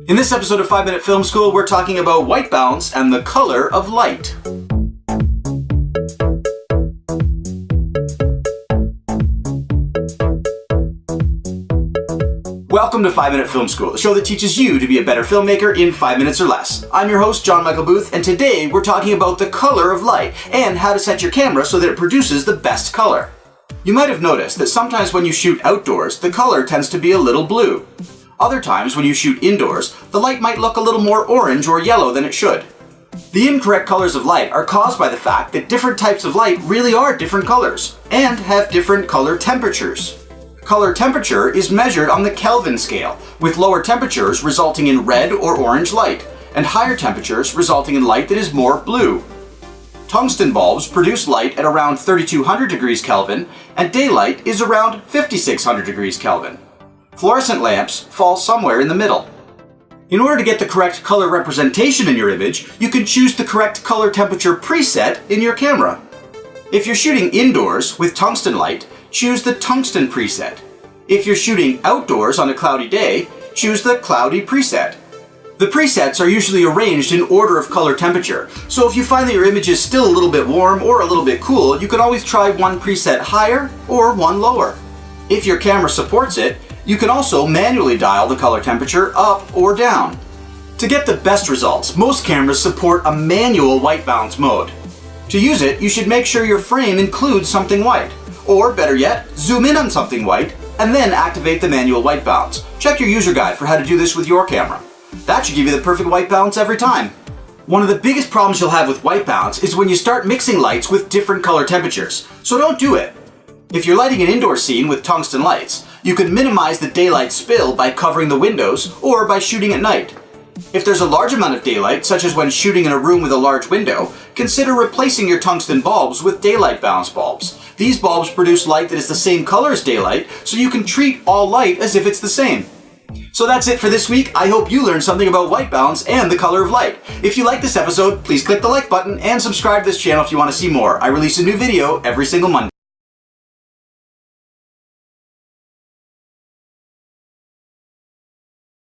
In this episode of 5-Minute Film School, we're talking about white balance and the color of light. Welcome to 5-Minute Film School, the show that teaches you to be a better filmmaker in 5 minutes or less. I'm your host, John Michael Booth, and today we're talking about the color of light and how to set your camera so that it produces the best color. You might have noticed that sometimes when you shoot outdoors, the color tends to be a little blue. Other times when you shoot indoors, the light might look a little more orange or yellow than it should. The incorrect colors of light are caused by the fact that different types of light really are different colors and have different color temperatures. Color temperature is measured on the Kelvin scale, with lower temperatures resulting in red or orange light, and higher temperatures resulting in light that is more blue. Tungsten bulbs produce light at around 3200 degrees Kelvin, and daylight is around 5600 degrees Kelvin. Fluorescent lamps fall somewhere in the middle. In order to get the correct color representation in your image, you can choose the correct color temperature preset in your camera. If you're shooting indoors with tungsten light, choose the tungsten preset. If you're shooting outdoors on a cloudy day, choose the cloudy preset. The presets are usually arranged in order of color temperature, so if you find that your image is still a little bit warm or a little bit cool, you can always try one preset higher or one lower. If your camera supports it, you can also manually dial the color temperature up or down. To get the best results, most cameras support a manual white balance mode. To use it, you should make sure your frame includes something white. Or better yet, zoom in on something white and then activate the manual white balance. Check your user guide for how to do this with your camera. That should give you the perfect white balance every time. One of the biggest problems you'll have with white balance is when you start mixing lights with different color temperatures, so don't do it. If you're lighting an indoor scene with tungsten lights, you can minimize the daylight spill by covering the windows or by shooting at night. If there's a large amount of daylight, such as when shooting in a room with a large window, consider replacing your tungsten bulbs with daylight balance bulbs. These bulbs produce light that is the same color as daylight, so you can treat all light as if it's the same. So that's it for this week. I hope you learned something about white balance and the color of light. If you like this episode, please click the like button and subscribe to this channel if you want to see more. I release a new video every single Monday.